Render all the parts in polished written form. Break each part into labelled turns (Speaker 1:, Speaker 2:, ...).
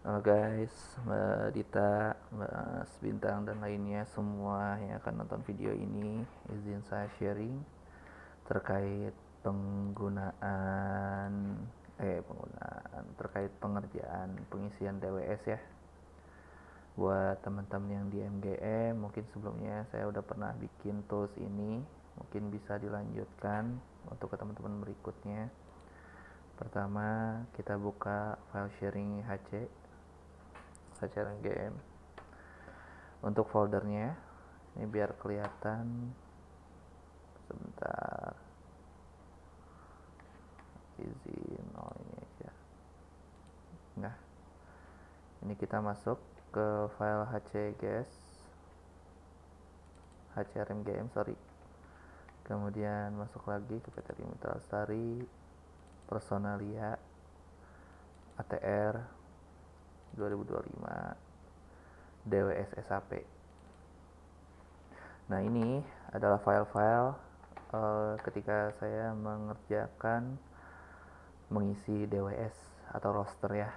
Speaker 1: Halo guys, Mbak Dita, Mas Bintang dan lainnya semua yang akan nonton video ini, izin saya sharing terkait penggunaan terkait pengerjaan pengisian DWS ya. Buat teman-teman yang di MGM, mungkin sebelumnya saya udah pernah bikin tools ini, mungkin bisa dilanjutkan untuk ke teman-teman berikutnya. Pertama, kita buka file sharing HC MGM. Untuk foldernya ini biar kelihatan, sebentar, izin ini aja. Nah, ini kita masuk ke file HCRMGM, sorry. Kemudian masuk lagi ke PT Rimitra Lestari, Personalia, ATR 2025, DWS SAP. Nah, ini adalah file-file ketika saya mengerjakan mengisi DWS atau roster ya.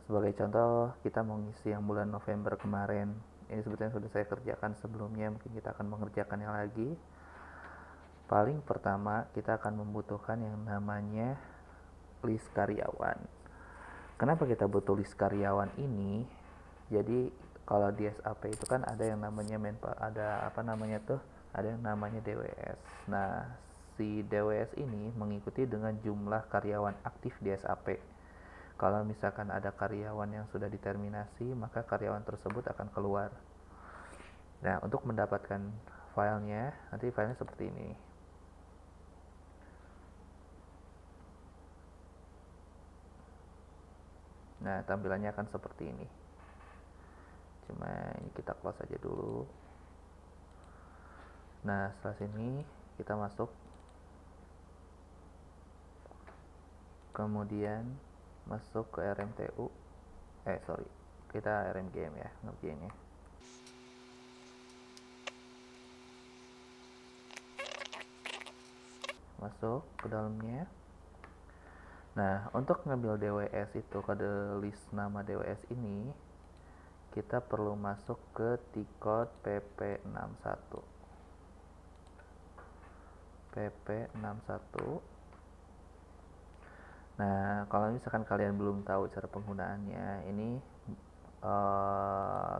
Speaker 1: Sebagai contoh, kita mengisi yang bulan November kemarin. Ini sebetulnya sudah saya kerjakan sebelumnya, mungkin kita akan mengerjakannya lagi. Paling pertama, kita akan membutuhkan yang namanya list karyawan. Kenapa kita butuh list karyawan ini? Jadi kalau di SAP itu kan ada yang namanya ada yang namanya DWS. Nah, si DWS ini mengikuti dengan jumlah karyawan aktif di SAP. Kalau misalkan ada karyawan yang sudah diterminasi, maka karyawan tersebut akan keluar. Nah, untuk mendapatkan filenya, nanti filenya seperti ini. Nah, tampilannya akan seperti ini. Cuma ini kita close aja dulu. Nah, setelah sini kita masuk. Kemudian masuk ke RMTU. Kita RMGM ya, ngerjainnya. Masuk ke dalamnya. Nah, untuk ngambil DWS itu, kode list nama DWS ini, kita perlu masuk ke T-code PP61. PP61. Nah, kalau misalkan kalian belum tahu cara penggunaannya, ini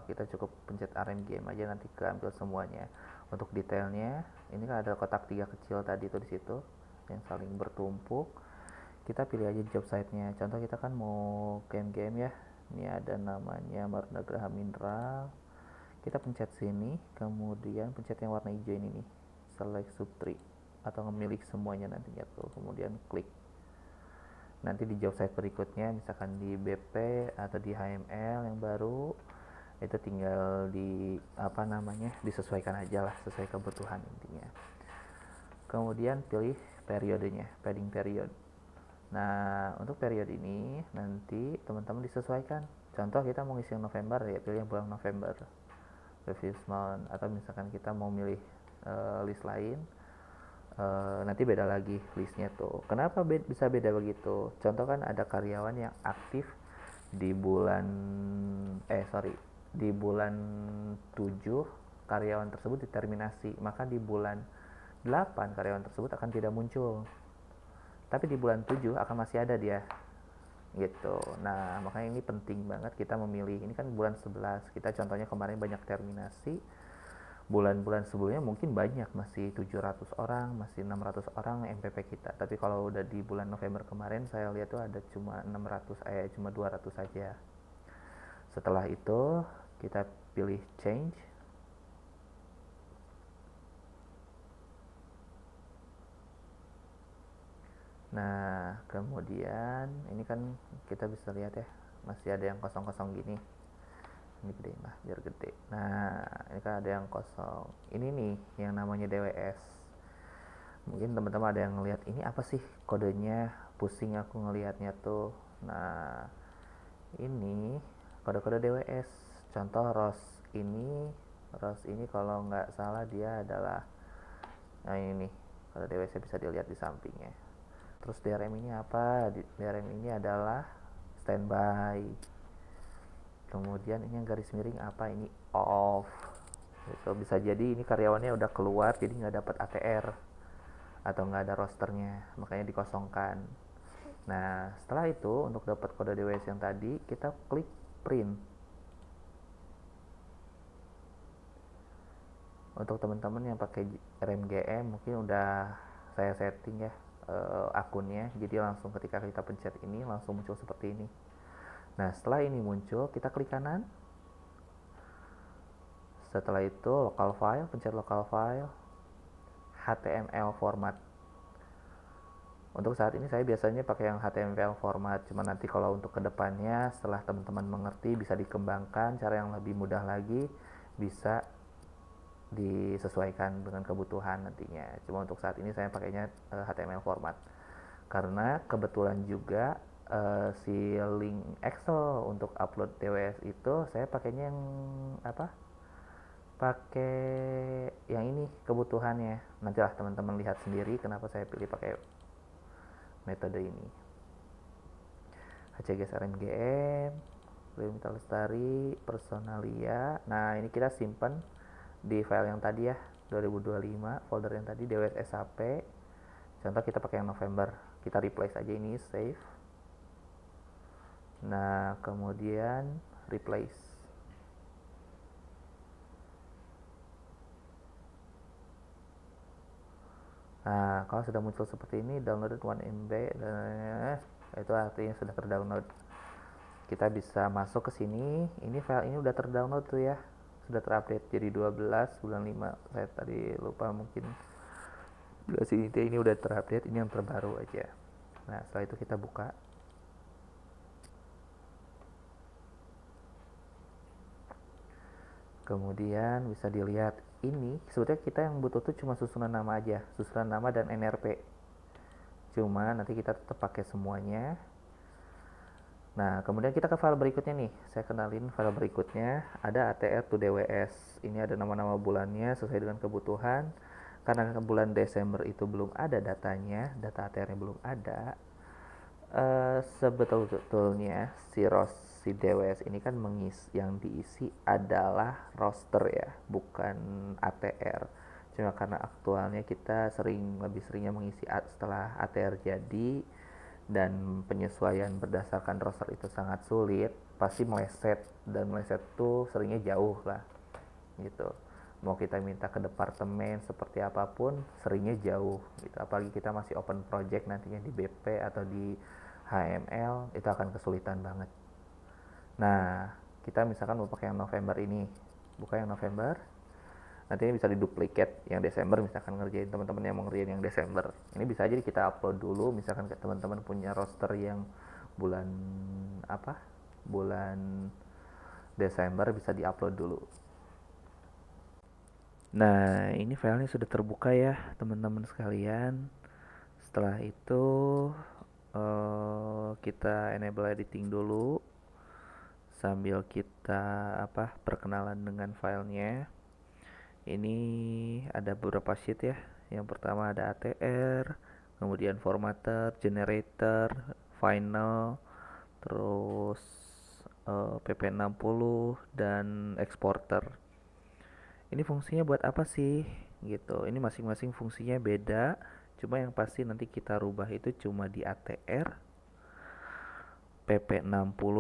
Speaker 1: kita cukup pencet RMGM aja, nanti keambil semuanya. Untuk detailnya, ini kan ada kotak 3 kecil tadi tuh di situ yang saling bertumpuk. Kita pilih aja job site-nya. Contoh kita kan mau ke MGM ya. Ini ada namanya Marunda Graha Mineral. Kita pencet sini, kemudian pencet yang warna hijau ini nih, select subtree atau memilih semuanya nantinya tuh, kemudian klik. Nanti di job site berikutnya, misalkan di BP atau di HML yang baru, itu tinggal disesuaikan aja lah, sesuai kebutuhan intinya. Kemudian pilih periodenya, padding period. Nah, untuk periode ini nanti teman-teman disesuaikan. Contoh kita mau ngisi yang November, ya pilih yang bulan November, previous month. Atau misalkan kita mau milih list lain, nanti beda lagi listnya tuh. Kenapa bisa beda begitu? Contoh kan ada karyawan yang aktif di bulan di bulan 7 karyawan tersebut diterminasi, maka di bulan 8 karyawan tersebut akan tidak muncul. Tapi di bulan 7 akan masih ada dia. Gitu. Nah, makanya ini penting banget kita memilih. Ini kan bulan 11. Kita contohnya kemarin banyak terminasi. Bulan-bulan sebelumnya mungkin banyak, masih 700 orang, masih 600 orang MPP kita. Tapi kalau udah di bulan November kemarin saya lihat tuh ada cuma 200 saja. Setelah itu kita pilih change. Nah, kemudian ini kan kita bisa lihat ya, masih ada yang kosong-kosong gini. Ini gedein lah, biar gede. Nah, ini kan ada yang kosong. Ini nih yang namanya DWS. Mungkin teman-teman ada yang ngelihat, ini apa sih kodenya? Pusing aku ngelihatnya tuh. Nah, ini kode-kode DWS. Contoh ROS ini kalau nggak salah dia adalah, nah ini kode DWS bisa dilihat di sampingnya. Terus DRM ini apa? DRM ini adalah standby. Kemudian ini yang garis miring apa, ini off gitu. Bisa jadi ini karyawannya udah keluar jadi nggak dapat ATR atau nggak ada rosternya, makanya dikosongkan. Nah setelah itu untuk dapat kode DWS yang tadi kita klik print. Untuk teman-teman yang pakai RMGM mungkin udah saya setting ya akunnya, jadi langsung ketika kita pencet ini langsung muncul seperti ini. Nah setelah ini muncul kita klik kanan. Setelah itu local file, pencet local file, HTML format. Untuk saat ini saya biasanya pakai yang HTML format, cuma nanti kalau untuk kedepannya setelah teman-teman mengerti bisa dikembangkan cara yang lebih mudah lagi, bisa disesuaikan dengan kebutuhan nantinya. Cuma untuk saat ini saya pakainya HTML format karena kebetulan juga si link Excel untuk upload DWS itu saya pakainya yang apa, pakai yang ini kebutuhannya. Nantilah teman-teman lihat sendiri kenapa saya pilih pakai metode ini. HCG RMGM, Limita Lestari, Personalia. Nah ini kita simpan di file yang tadi ya, 2025, folder yang tadi DWS SAP. Contoh kita pakai yang November, kita replace aja ini, save. Nah kemudian replace. Nah kalau sudah muncul seperti ini, downloaded 1 MB, itu artinya sudah terdownload. Kita bisa masuk ke sini, ini file ini udah terdownload tuh ya, sudah terupdate jadi 12 bulan 5. Saya tadi lupa mungkin sini ini udah terupdate, ini yang terbaru aja. Nah setelah itu kita buka. Kemudian bisa dilihat ini sebetulnya kita yang butuh tuh cuma susunan nama aja, susunan nama dan NRP. Cuma nanti kita tetap pakai semuanya. Nah kemudian kita ke file berikutnya nih, saya kenalin file berikutnya. Ada ATR to DWS, ini ada nama-nama bulannya sesuai dengan kebutuhan. Karena bulan Desember itu belum ada datanya, data ATR-nya belum ada, sebetulnya si DWS ini kan yang diisi adalah roster ya, bukan ATR. Cuma karena aktualnya kita lebih seringnya mengisi setelah ATR jadi, dan penyesuaian berdasarkan roster itu sangat sulit, pasti meleset, dan meleset tuh seringnya jauh lah gitu. Mau kita minta ke departemen seperti apapun seringnya jauh gitu, apalagi kita masih open project nantinya di BP atau di HML, itu akan kesulitan banget. Nah kita misalkan mau pakai yang November ini, buka yang November, nantinya bisa diduplikat yang Desember, misalkan ngerjain teman-teman yang mau ngerjain yang Desember, ini bisa aja kita upload dulu. Misalkan teman-teman punya roster yang bulan bulan Desember, bisa diupload dulu. Nah ini filenya sudah terbuka ya teman-teman sekalian. Setelah itu kita enable editing dulu sambil kita perkenalan dengan filenya. Ini ada beberapa sheet ya. Yang pertama ada ATR, kemudian formatter, generator, final, terus PP60 dan exporter. Ini fungsinya buat apa sih gitu. Ini masing-masing fungsinya beda, cuma yang pasti nanti kita rubah itu cuma di ATR, PP60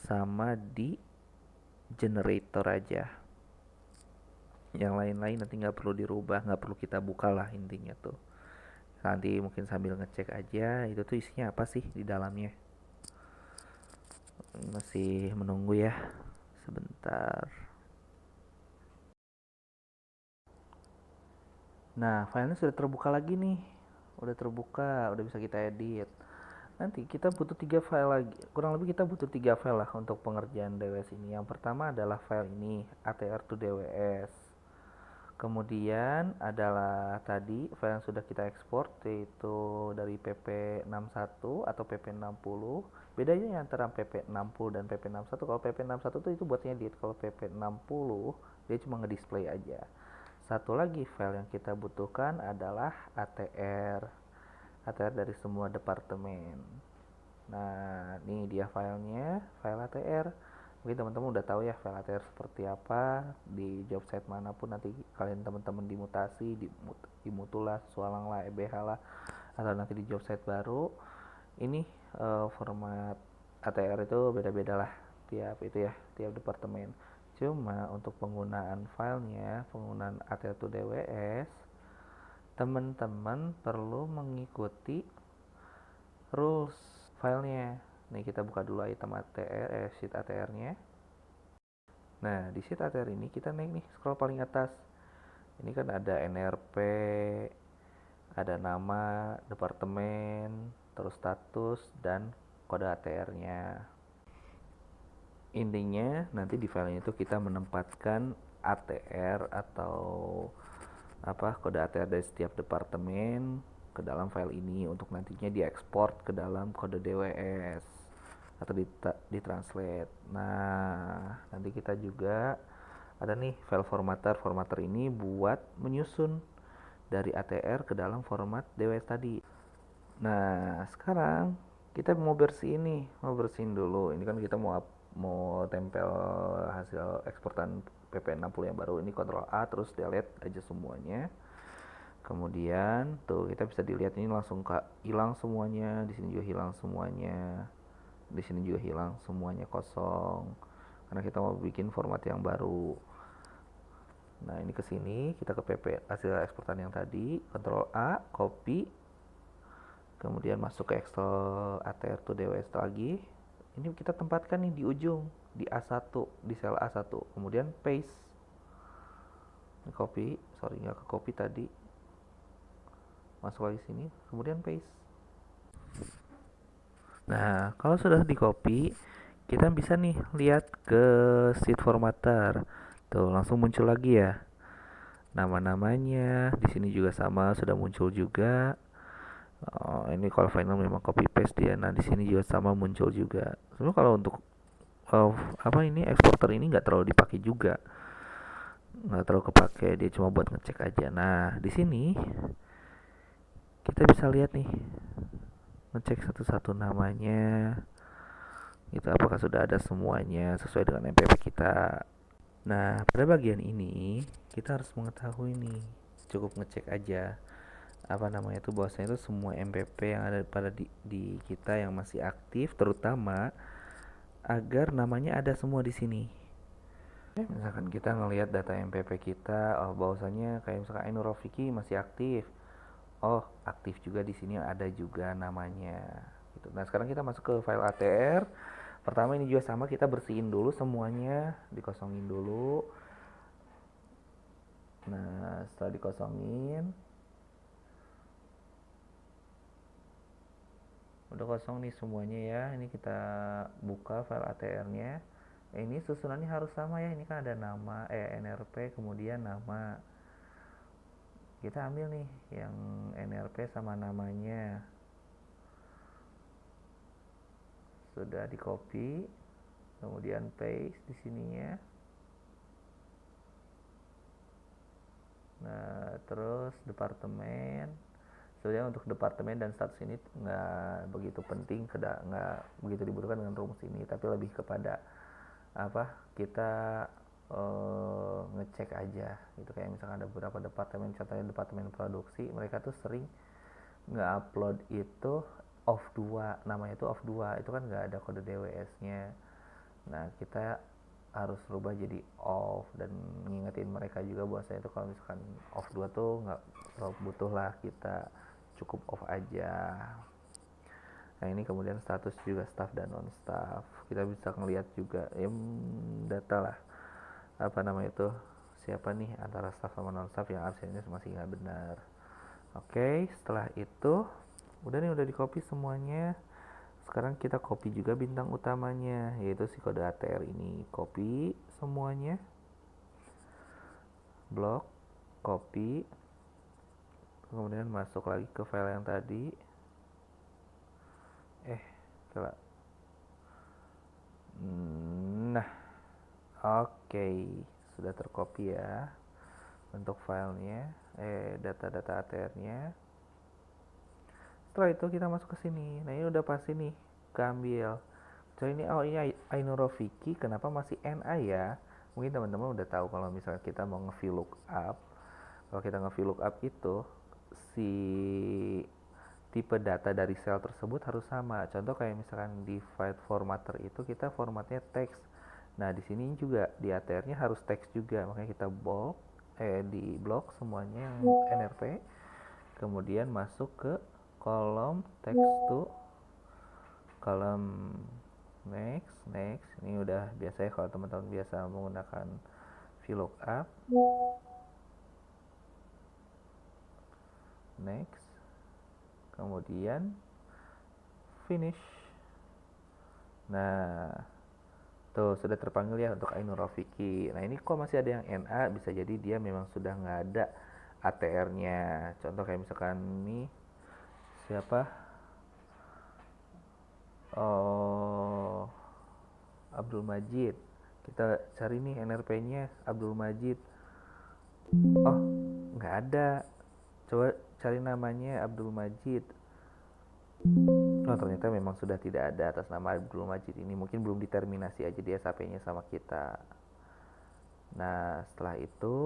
Speaker 1: sama di generator aja. Yang lain-lain nanti nggak perlu dirubah, nggak perlu kita buka lah intinya tuh. Nanti mungkin sambil ngecek aja itu tuh isinya apa sih di dalamnya. Masih menunggu ya, sebentar. Nah filenya sudah terbuka lagi nih, udah terbuka, udah bisa kita edit. Nanti kita butuh 3 file lagi, kurang lebih kita butuh 3 file lah untuk pengerjaan DWS ini. Yang pertama adalah file ini, ATR to DWS. Kemudian adalah tadi file yang sudah kita ekspor, yaitu dari PP61 atau PP60. Bedanya antara PP60 dan PP61, kalau PP61 itu buat ngedit, kalau PP60 dia cuma ngedisplay aja. Satu lagi file yang kita butuhkan adalah ATR dari semua departemen. Nah, ini dia filenya, file ATR. Mungkin teman-teman udah tahu ya file ATR seperti apa. Di job site manapun nanti kalian teman-teman dimutasi, dimutulah, sualang lah, EBH lah, atau nanti di job site baru. Ini format ATR itu beda-beda lah tiap itu ya, tiap departemen. Cuma untuk penggunaan filenya, penggunaan ATR to DWS, teman-teman perlu mengikuti rules filenya. Nih kita buka dulu item ATR, sheet ATR-nya. Nah, di sheet ATR ini kita naik nih, scroll paling atas. Ini kan ada NRP, ada nama, departemen, terus status, dan kode ATR-nya. Intinya nanti di file itu kita menempatkan ATR atau kode ATR dari setiap departemen ke dalam file ini untuk nantinya diekspor ke dalam kode DWS atau ditranslate. Nah, nanti kita juga ada nih file formatter. Formatter ini buat menyusun dari ATR ke dalam format DWS tadi. Nah, sekarang kita mau bersihin nih, mau bersihin dulu. Ini kan kita mau tempel hasil eksportan PP60 yang baru. Ini Ctrl A terus delete aja semuanya. Kemudian tuh kita bisa dilihat ini langsung hilang semuanya, di sini juga hilang semuanya. Di sini juga hilang semuanya, kosong. Karena kita mau bikin format yang baru. Nah, ini ke sini, kita ke PP hasil eksportan yang tadi, Ctrl A, copy. Kemudian masuk ke Excel ATR to DWS lagi. Ini kita tempatkan nih di ujung, di A1, di sel A1. Kemudian paste. Ini copy, sorry nggak ke copy tadi. Masuk lagi sini, kemudian paste. Nah, kalau sudah di copy, kita bisa nih lihat ke sheet formatter. Tuh, langsung muncul lagi ya. Nama-namanya di sini juga sama, sudah muncul juga. Oh, ini kalau final memang copy paste dia. Nah, di sini juga sama muncul juga. Sebenarnya kalau untuk ini eksporter ini nggak terlalu dipakai juga. Nggak terlalu kepake, dia cuma buat ngecek aja. Nah, di sini kita bisa lihat nih, ngecek satu-satu namanya. Gitu apakah sudah ada semuanya sesuai dengan MPP kita. Nah, pada bagian ini kita harus mengetahui nih, cukup ngecek aja itu bahwasanya itu semua MPP yang ada pada di kita yang masih aktif, terutama agar namanya ada semua di sini. Misalkan kita ngelihat data MPP kita, oh bahwasanya kayak misalkan Ainur Rofiki masih aktif, oh aktif juga di sini ada juga namanya. Gitu. Nah sekarang kita masuk ke file ATR. Pertama ini juga sama, kita bersihin dulu semuanya, dikosongin dulu. Nah setelah dikosongin, udah kosong nih semuanya ya. Ini kita buka file ATR-nya. Ini susunannya harus sama ya. Ini kan ada nama, NRP, kemudian nama. Kita ambil nih yang NRP sama namanya. Sudah di copy, kemudian paste di sininya. Nah, terus departemen. Sebenarnya untuk departemen dan status ini nggak begitu penting, nggak begitu dibutuhkan dengan rumus ini, tapi lebih kepada kita ngecek aja gitu. Kayak misalkan ada beberapa departemen, contohnya departemen produksi, mereka tuh sering nggak upload itu off 2, namanya itu off 2, itu kan nggak ada kode DWS-nya. Nah kita harus rubah jadi off dan ngingetin mereka juga bahwasanya itu kalau misalkan off 2 tuh nggak butuh lah, kita cukup off aja. Nah ini kemudian status juga staff dan non staff, kita bisa ngelihat juga data lah siapa nih antara staff sama non staff yang absennya masih nggak benar. Oke, setelah itu udah di copy semuanya. Sekarang kita copy juga bintang utamanya, yaitu si kode ATR ini. Copy semuanya, blok, copy, kemudian masuk lagi ke file yang tadi. Coba. Nah, oke, sudah tercopy ya untuk filenya, data-data ATR-nya. Setelah itu kita masuk ke sini. Nah ini udah pasti nih keambil. So ini, oh ini Ainur Rofiki, kenapa masih NA ya? Mungkin teman-teman udah tahu kalau misalnya kita mau nge-VLOOKUP. Kalau kita nge-VLOOKUP itu si tipe data dari sel tersebut harus sama. Contoh kayak misalkan di file formatter itu kita formatnya teks. Nah, di sini juga di ATR-nya harus teks juga. Makanya kita di blok semuanya yang NRP. Kemudian masuk ke kolom text to kolom next. Ini udah biasa ya kalau teman-teman biasa menggunakan VLOOKUP. Next. Kemudian finish. Nah, tuh sudah terpanggil ya untuk Ainur Rofiki. Nah, ini kok masih ada yang NA, bisa jadi dia memang sudah nggak ada ATR-nya. Contoh kayak misalkan ini siapa? Oh, Abdul Majid. Kita cari nih NRP-nya Abdul Majid. Oh, nggak ada. Coba cari namanya Abdul Majid. Oh, ternyata memang sudah tidak ada atas nama Abdul Majid ini. Mungkin belum diterminasi aja dia SAP-nya sama kita. Nah, setelah itu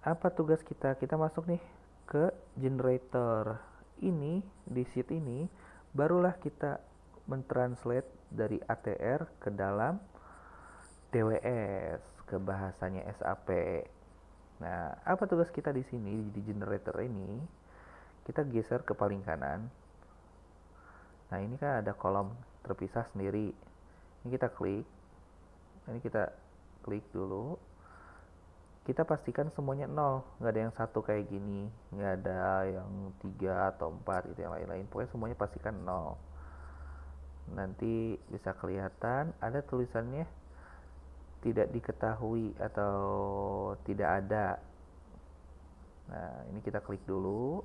Speaker 1: apa tugas kita? Kita masuk nih ke generator. Ini di sheet ini barulah kita mentranslate dari ATR ke dalam DWS ke bahasanya SAP. Nah, apa tugas kita di sini di generator ini? Kita geser ke paling kanan. Nah, ini kan ada kolom terpisah sendiri. Ini kita klik. Ini kita klik dulu. Kita pastikan semuanya 0, nggak ada yang satu kayak gini, nggak ada yang 3 atau 4 gitu, yang lain-lain. Pokoknya semuanya pastikan 0. Nanti bisa kelihatan ada tulisannya tidak diketahui atau tidak ada. Nah, ini kita klik dulu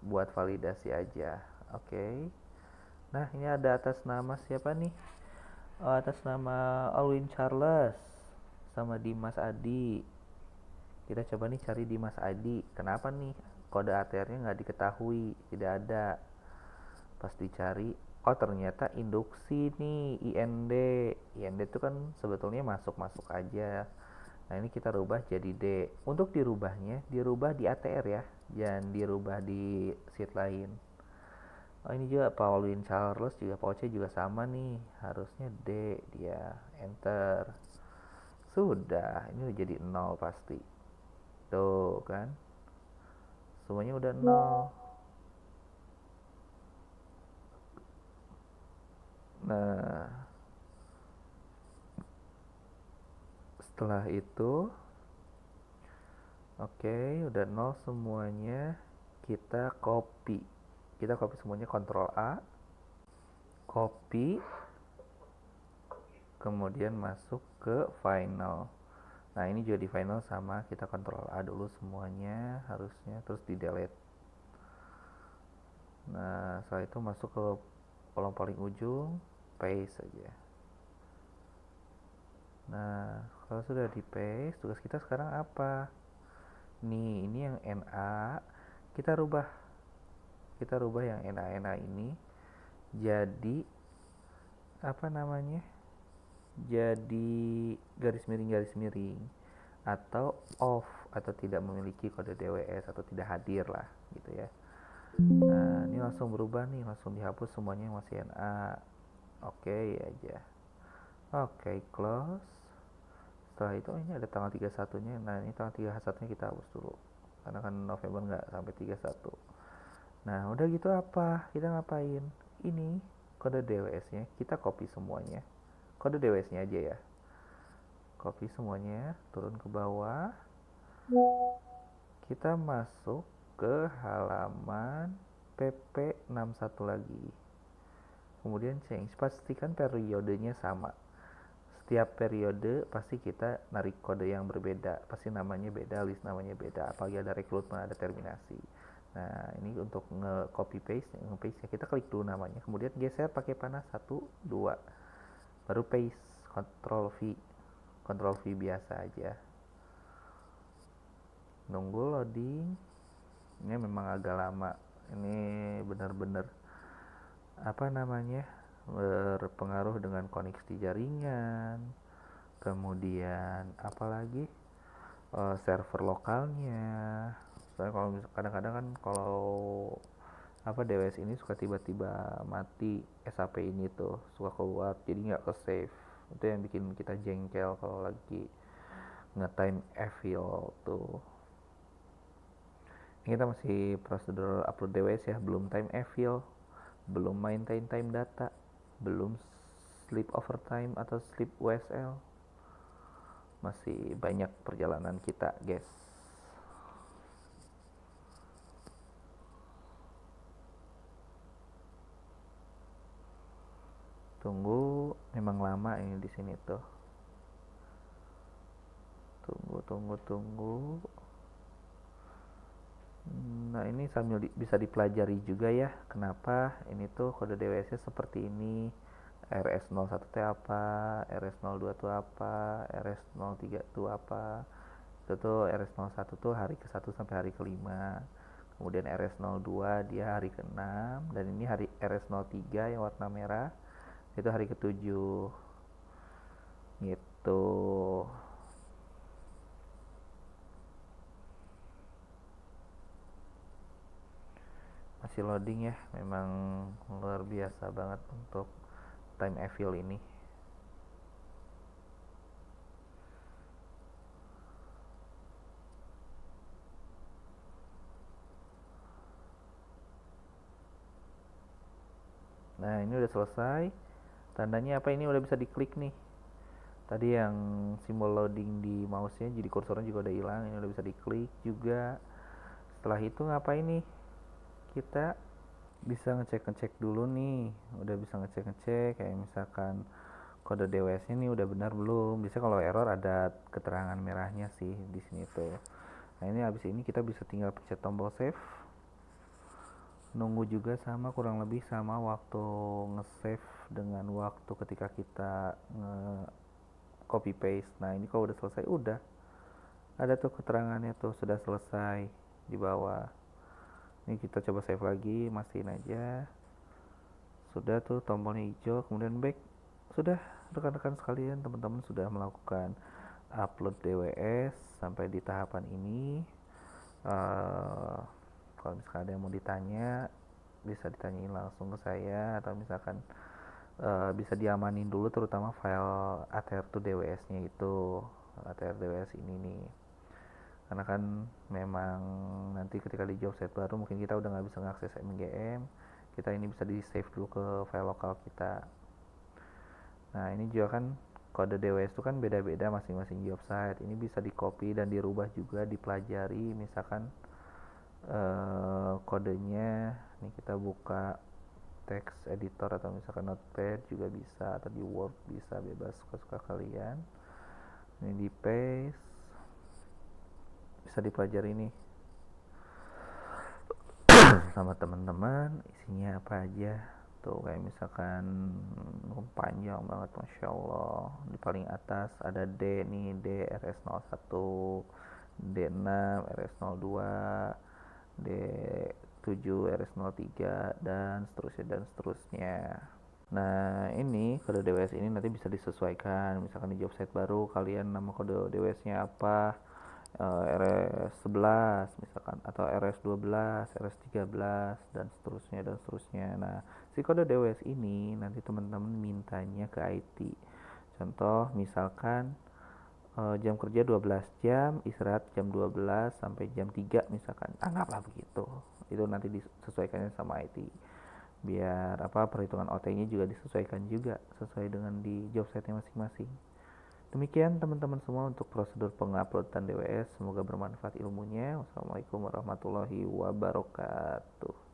Speaker 1: buat validasi aja. Oke. Nah, ini ada atas nama siapa nih? Oh, atas nama Alwin Charles sama Dimas Adi. Kita coba nih cari Dimas Adi. Kenapa nih kode ATR-nya nggak diketahui, tidak ada. Pas dicari, oh ternyata induksi nih, IND. IND itu kan sebetulnya masuk-masuk aja. Nah, ini kita rubah jadi D. Untuk dirubahnya, dirubah di ATR ya, jangan dirubah di sheet lain. Oh, ini juga Pauline Charles juga, Pauce juga sama nih, harusnya D dia. Enter. Sudah, ini udah jadi 0 pasti. Tuh kan, semuanya udah 0. Nah, setelah itu oke, udah 0 semuanya. Kita copy semuanya, Ctrl A, copy, kemudian masuk ke final. Nah, ini juga di final sama, kita Ctrl A dulu semuanya harusnya, terus di delete. Nah, setelah itu masuk ke kolom paling ujung, paste aja. Nah, kalau sudah di paste, tugas kita sekarang apa? Nih, ini yang NA, kita rubah yang NA ini jadi apa namanya? Jadi garis miring atau off, atau tidak memiliki kode DWS atau tidak hadir lah gitu ya. Nah, ini langsung berubah nih, langsung dihapus semuanya yang masih NA. Oke aja. Oke, close. Setelah itu ini ada tanggal 31-nya. Nah, ini tanggal 31-nya kita hapus dulu. Karena kan November nggak sampai 31. Nah, udah gitu apa? Kita ngapain? Ini kode DWS-nya kita copy semuanya. Kode DWS-nya aja ya. Copy semuanya, turun ke bawah. Kita masuk ke halaman PP61 lagi. Kemudian change, pastikan periodenya sama. Setiap periode pasti kita narik kode yang berbeda, pasti namanya beda, list namanya beda, apalagi ada rekrutmen, ada terminasi. Nah, ini untuk nge-copy paste, nge-paste kita klik dulu namanya, kemudian geser pakai panah 1, 2, baru paste, Ctrl V biasa aja. Nunggu loading, ini memang agak lama, Ini benar-benar apa namanya, berpengaruh dengan koneksi jaringan, kemudian apalagi server lokalnya. Soalnya kalau kadang-kadang kan kalau apa DWS ini suka tiba-tiba mati, SAP ini tuh suka keluar jadi nggak ke save. Itu yang bikin kita jengkel kalau lagi nge-time evil tuh. Ini kita masih prosedur upload DWS ya, belum time evil, belum main time data, belum sleep overtime atau sleep WSL. Masih banyak perjalanan kita, guys. Tunggu, memang lama ini di sini tuh. Tunggu. Nah, ini sambil bisa dipelajari juga ya, kenapa ini tuh kode DWS-nya seperti ini. RS01 itu apa, RS02 itu apa, RS03 itu apa. Itu tuh RS01 tuh hari ke-1 sampai hari ke-5. Kemudian RS02 dia hari ke-6, dan ini hari RS03 yang warna merah itu hari ke-7 gitu. Masih loading ya, memang luar biasa banget untuk time evil ini. Nah, ini udah selesai. Tandanya apa, ini udah bisa diklik nih. Tadi yang simbol loading di mouse-nya jadi kursornya juga udah hilang, ini udah bisa diklik juga. Setelah itu ngapain nih? Kita bisa ngecek dulu nih. Udah bisa ngecek kayak misalkan kode DWS-nya nih udah benar belum. Biasanya kalau error ada keterangan merahnya sih di sini tuh. Nah, ini habis ini kita bisa tinggal pencet tombol save. Nunggu juga sama, kurang lebih sama waktu nge-save dengan waktu ketika kita nge copy paste. Nah, ini kalau udah selesai, udah ada tuh keterangannya tuh sudah selesai di bawah. Ini kita coba save lagi, mastiin aja. Sudah tuh tombolnya hijau, kemudian back. Sudah, rekan-rekan sekalian, teman-teman sudah melakukan upload DWS sampai di tahapan ini. Kalau misalkan ada yang mau ditanya, bisa ditanyain langsung ke saya, atau misalkan bisa diamanin dulu terutama file ATR2 DWS-nya itu. ATR DWS ini nih, karena kan memang nanti ketika di job set baru mungkin kita udah nggak bisa mengakses MGM, kita ini bisa di save dulu ke file lokal kita. Nah, ini juga kan kode DWS itu kan beda-beda masing-masing job site. Ini bisa di copy dan dirubah juga, dipelajari. Misalkan kodenya, nih kita buka text editor atau misalkan notepad juga bisa, atau di Word bisa, bebas suka-suka kalian. Ini di paste, bisa dipelajari nih sama teman-teman isinya apa aja tuh. Kayak misalkan panjang banget, masya Allah. Di paling atas ada D nih, D RS01, D6 RS02, D7 RS03, dan seterusnya. Nah, ini kode DWS ini nanti bisa disesuaikan. Misalkan di job site baru kalian nama kode DWS-nya apa, RS11 misalkan, atau RS12, RS13, dan seterusnya. Nah, si kode DWS ini nanti teman-teman mintanya ke IT. Contoh misalkan jam kerja 12 jam, istirahat jam 12 sampai jam 3 misalkan. Anggaplah begitu. Itu nanti disesuaikannya sama IT. Biar apa, perhitungan OT-nya juga disesuaikan juga sesuai dengan di job site-nya masing-masing. Demikian teman-teman semua untuk prosedur penguploadan DWS. Semoga bermanfaat ilmunya. Wassalamualaikum warahmatullahi wabarakatuh.